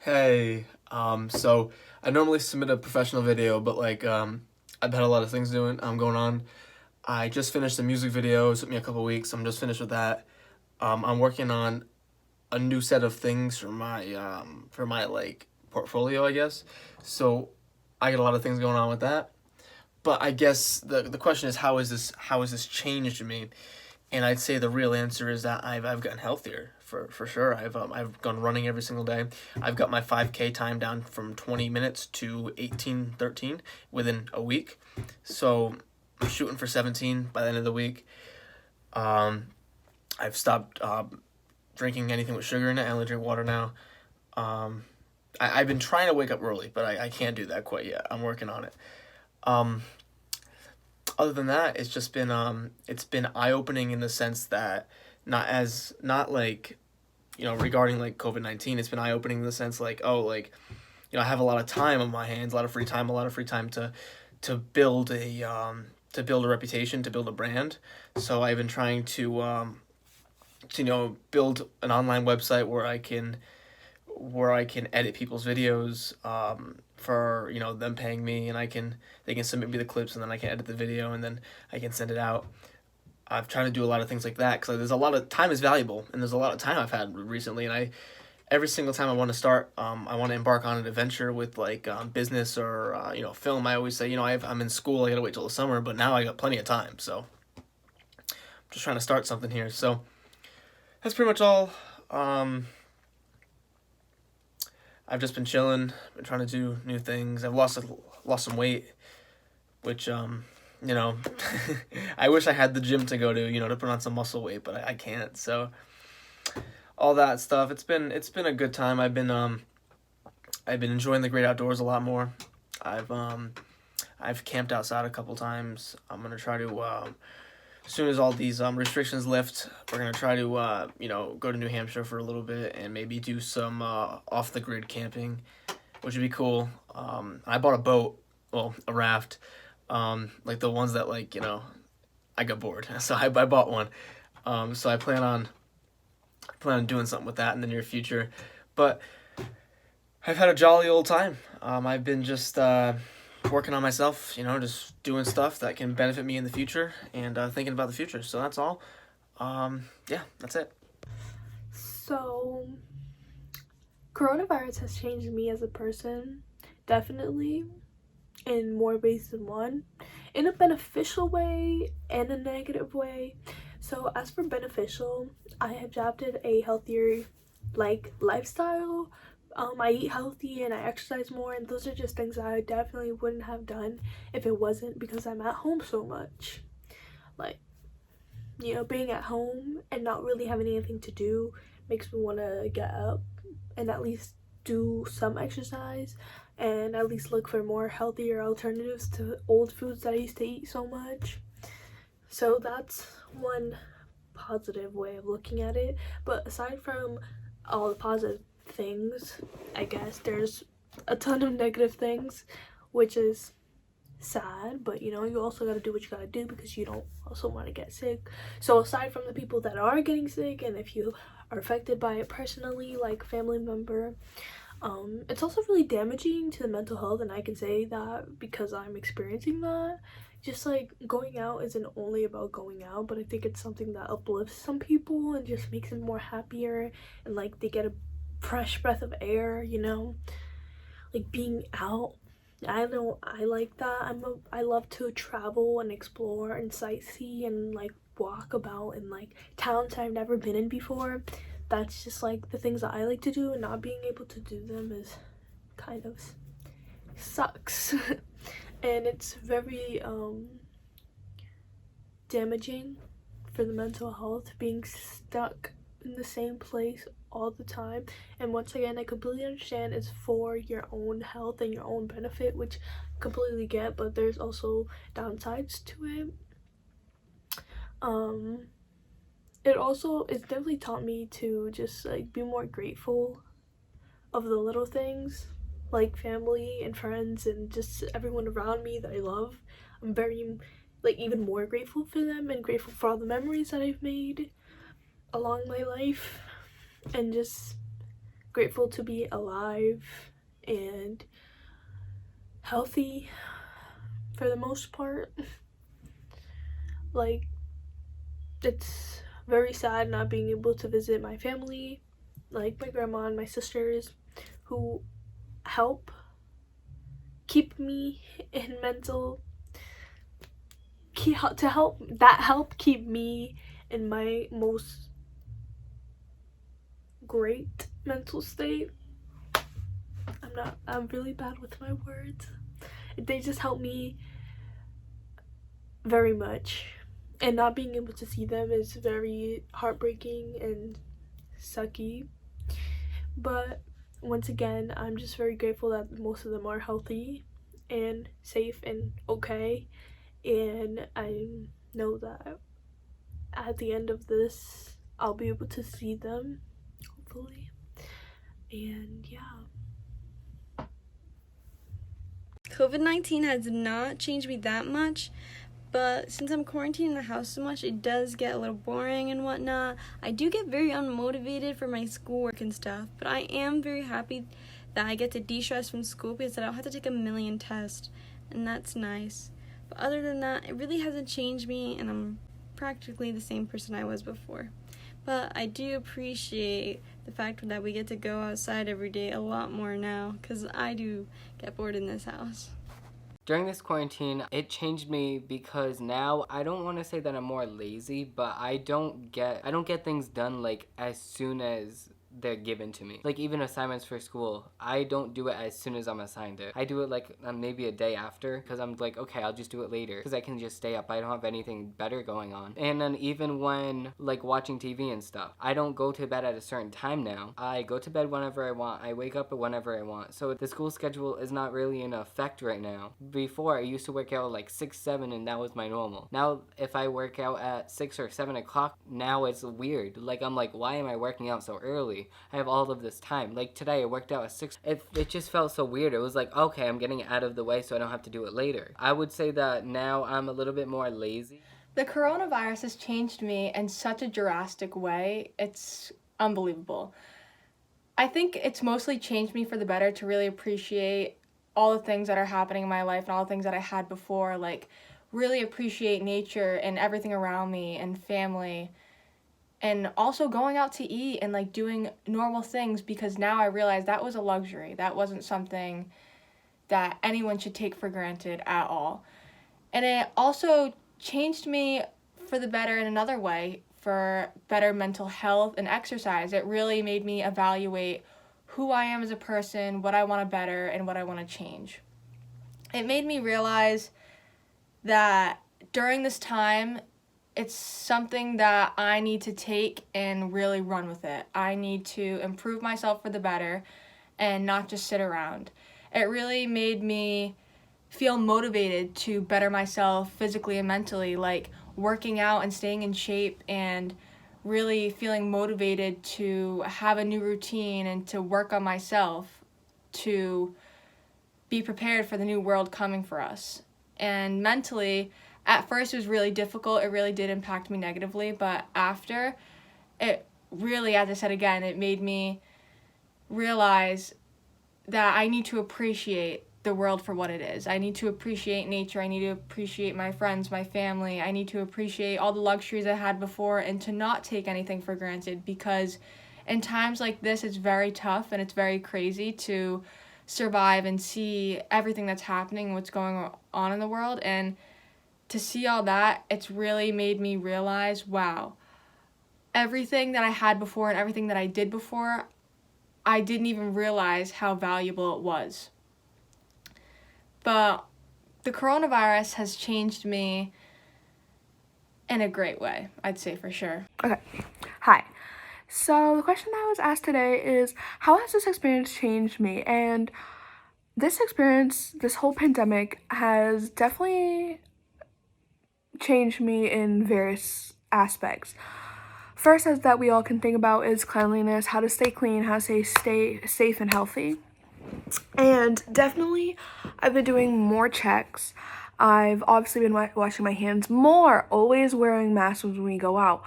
Hey, so I normally submit a professional video, but I've had a lot of things going on. I just finished a music video. It took me a couple weeks. I'm just finished with that. I'm working on a new set of things for my portfolio, I guess. So I got a lot of things going on with that. But I guess the question is how has this changed me? And I'd say the real answer is that I've gotten healthier for sure. I've gone running every single day. I've got my 5K time down from 20 minutes to 18:13 within a week. So I'm shooting for 17 by the end of the week. Um, I've stopped drinking anything with sugar in it. I only drink water now. Um, I've been trying to wake up early, but I can't do that quite yet. I'm working on it. Um, Other than that, it's been eye opening in the sense that not like regarding like COVID-19, it's been eye opening in the sense I have a lot of time on my hands, a lot of free time, to build to build a reputation, to build a brand. So I've been trying to build an online website where I can edit people's videos for them paying me, and they can submit me the clips, and then I can edit the video, and then I can send it out. I've tried to do a lot of things like that because there's a lot of time is valuable, and there's a lot of time I've had recently, and I every single time I want to start, I want to embark on an adventure with business or film. I always say I'm in school, I gotta wait till the summer, but now I got plenty of time, so I'm just trying to start something here. So that's pretty much all. Um, I've just been chilling, been trying to do new things. I've lost some weight, which you know, I wish I had the gym to go to, to put on some muscle weight, but I can't. So all that stuff. It's been a good time. I've been enjoying the great outdoors a lot more. I've um I've camped outside a couple times. I'm gonna try to as soon as all these restrictions lift, we're gonna try to go to New Hampshire for a little bit and maybe do some off the grid camping, which would be cool. I bought a boat, well, a raft, like the ones that I got bored, so I bought one. So I plan on doing something with that in the near future, but I've had a jolly old time. I've been just working on myself, just doing stuff that can benefit me in the future and thinking about the future. So that's all. Yeah, that's it. So, coronavirus has changed me as a person, definitely, in more ways than one, in a beneficial way and a negative way. So, as for beneficial, I have adopted a healthier lifestyle. I eat healthy and I exercise more, and those are just things that I definitely wouldn't have done if it wasn't because I'm at home so much. Like, being at home and not really having anything to do makes me want to get up and at least do some exercise and at least look for more healthier alternatives to old foods that I used to eat so much. So that's one positive way of looking at it. But aside from all the positive things, I guess there's a ton of negative things, which is sad, but you also got to do what you got to do because you don't also want to get sick. So aside from the people that are getting sick, and if you are affected by it personally, like a family member, it's also really damaging to the mental health, and I can say that because I'm experiencing that. Just like going out isn't only about going out, but I think it's something that uplifts some people and just makes them more happier, and like they get a fresh breath of air, like being out. I know I like that. I love to travel and explore and sightsee and like walk about in like towns I've never been in before. That's just like the things that I like to do, and not being able to do them is kind of sucks. And it's very damaging for the mental health being stuck in the same place all the time. And once again, I completely understand it's for your own health and your own benefit, which I completely get, but there's also downsides to it. um it's definitely taught me to just like be more grateful of the little things, like family and friends and just everyone around me that I love. I'm very like even more grateful for them and grateful for all the memories that I've made along my life, and just grateful to be alive and healthy for the most part. Like, it's very sad not being able to visit my family, like my grandma and my sisters, who help keep me in mental help keep me in my most great mental state. I'm really bad with my words. They just help me very much, and not being able to see them is very heartbreaking and sucky. But once again, I'm just very grateful that most of them are healthy and safe and okay, and I know that at the end of this I'll be able to see them, hopefully. And yeah. COVID-19 has not changed me that much, but since I'm quarantined in the house so much, it does get a little boring and whatnot. I do get very unmotivated for my schoolwork and stuff, but I am very happy that I get to de-stress from school because I don't have to take a million tests, and that's nice. But other than that, it really hasn't changed me, and I'm practically the same person I was before. But I do appreciate the fact that we get to go outside every day a lot more now, because I do get bored in this house. During this quarantine, it changed me because now I don't want to say that I'm more lazy, but I don't get things done like as soon as they're given to me. Like even assignments for school, I don't do it as soon as I'm assigned it. I do it like maybe a day after, because I'm like, okay, I'll just do it later because I can just stay up. I don't have anything better going on. And then even when like watching TV and stuff, I don't go to bed at a certain time now. I go to bed whenever I want. I wake up whenever I want. So the school schedule is not really in effect right now. Before, I used to work out like 6, 7, and that was my normal. Now if I work out at 6 or 7 o'clock, now it's weird. Like I'm like, why am I working out so early? I have all of this time. Like today I worked out at 6. It just felt so weird. It was like, okay, I'm getting it out of the way so I don't have to do it later. I would say that now I'm a little bit more lazy. The coronavirus has changed me in such a drastic way. It's unbelievable. I think it's mostly changed me for the better to really appreciate all the things that are happening in my life and all the things that I had before. Like really appreciate nature and everything around me and family. And also going out to eat and like doing normal things, because now I realize that was a luxury. That wasn't something that anyone should take for granted at all. And it also changed me for the better in another way, for better mental health and exercise. It really made me evaluate who I am as a person, what I want to better, and what I want to change. It made me realize that during this time, it's something that I need to take and really run with it. I need to improve myself for the better and not just sit around. It really made me feel motivated to better myself physically and mentally, like working out and staying in shape and really feeling motivated to have a new routine and to work on myself to be prepared for the new world coming for us. And mentally, at first it was really difficult. It really did impact me negatively, but after, it really, as I said again, it made me realize that I need to appreciate the world for what it is. I need to appreciate nature. I need to appreciate my friends, my family. I need to appreciate all the luxuries I had before and to not take anything for granted, because in times like this, it's very tough and it's very crazy to survive and see everything that's happening, what's going on in the world. And to see all that, it's really made me realize, wow, everything that I had before and everything that I did before, I didn't even realize how valuable it was. But the coronavirus has changed me in a great way, I'd say for sure. Okay. Hi. So the question that was asked today is, how has this experience changed me? And this experience, this whole pandemic, has definitely changed me in various aspects. First, as that we all can think about, is cleanliness, how to stay clean, how to stay safe and healthy. And definitely, I've been doing more checks. I've obviously been washing my hands more, always wearing masks when we go out.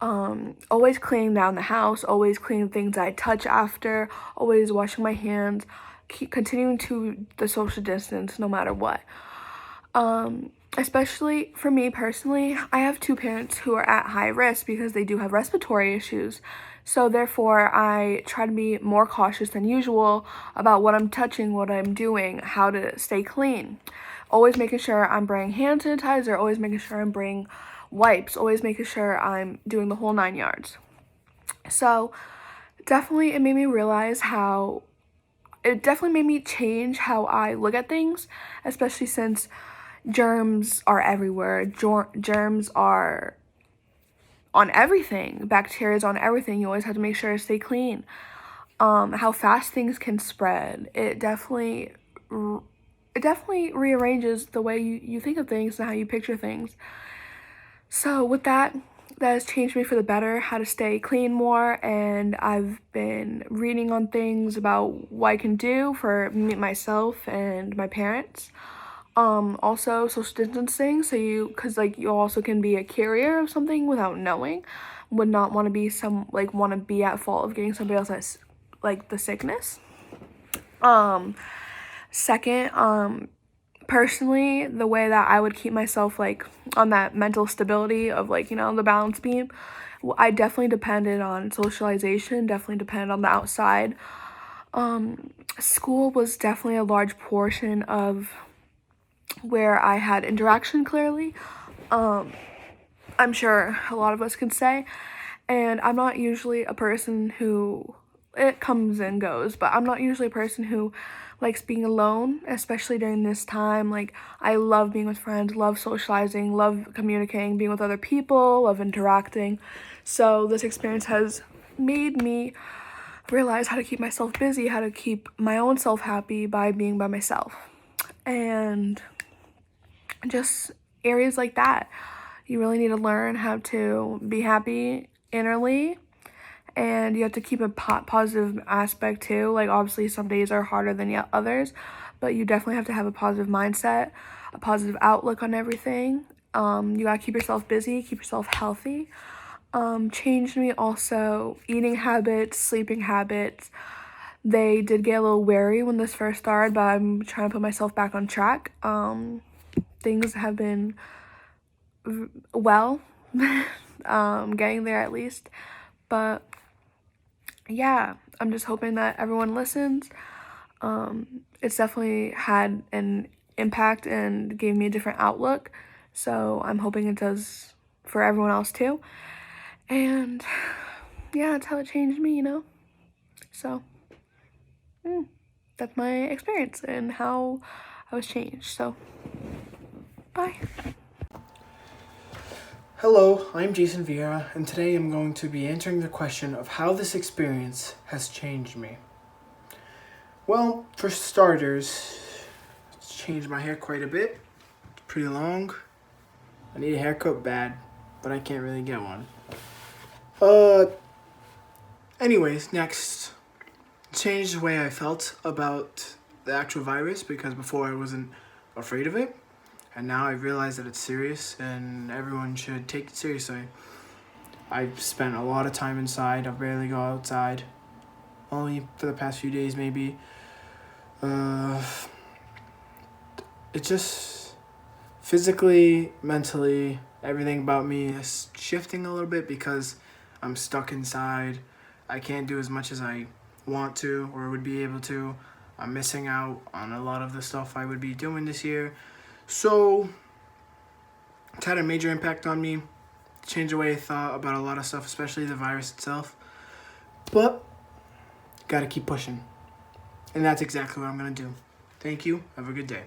Always cleaning down the house, always cleaning things I touch after, always washing my hands, keep continuing to the social distance no matter what. Especially for me personally, I have two parents who are at high risk because they do have respiratory issues. So therefore, I try to be more cautious than usual about what I'm touching, what I'm doing, how to stay clean. Always making sure I'm bringing hand sanitizer, always making sure I'm bringing wipes, always making sure I'm doing the whole 9 yards. So definitely it made me realize how, it definitely made me change how I look at things, especially since germs are everywhere. Germs are on everything. Bacteria is on everything. You always have to make sure to stay clean. How fast things can spread. It definitely rearranges the way you think of things and how you picture things. So with that has changed me for the better, how to stay clean more, and I've been reading on things about what I can do for me, myself, and my parents. Also social distancing, so you also can be a carrier of something without knowing, would not want to be want to be at fault of getting somebody else that's the sickness. Second, personally, the way that I would keep myself on that mental stability of the balance beam, I definitely depended on socialization, definitely depended on the outside. School was definitely a large portion of where I had interaction, clearly. I'm sure a lot of us can say, and I'm not usually a person who, it comes and goes, but I'm not usually a person who likes being alone, especially during this time. I love being with friends, love socializing, love communicating, being with other people, love interacting. So this experience has made me realize how to keep myself busy, how to keep my own self happy by being by myself. And just areas like that. You really need to learn how to be happy innerly, and you have to keep a positive aspect too. Obviously some days are harder than others, but you definitely have to have a positive mindset, a positive outlook on everything. You gotta keep yourself busy, keep yourself healthy. Changed me also eating habits, sleeping habits. They did get a little wary when this first started, but I'm trying to put myself back on track. Things have been getting there at least, but yeah, I'm just hoping that everyone listens. It's definitely had an impact and gave me a different outlook, so I'm hoping it does for everyone else too. And yeah, that's how it changed me, so that's my experience and how I was changed. So bye. Hello, I'm Jason Vieira, and today I'm going to be answering the question of how this experience has changed me. Well, for starters, it's changed my hair quite a bit. It's pretty long. I need a haircut bad, but I can't really get one. Anyways, next, it changed the way I felt about the actual virus, because before I wasn't afraid of it. And now I realize that it's serious and everyone should take it seriously. I've spent a lot of time inside. I rarely go outside. Only for the past few days, maybe. It just physically, mentally, everything about me is shifting a little bit because I'm stuck inside. I can't do as much as I want to or would be able to. I'm missing out on a lot of the stuff I would be doing this year. So, it's had a major impact on me, changed the way I thought about a lot of stuff, especially the virus itself. But, gotta keep pushing. And that's exactly what I'm gonna do. Thank you. Have a good day.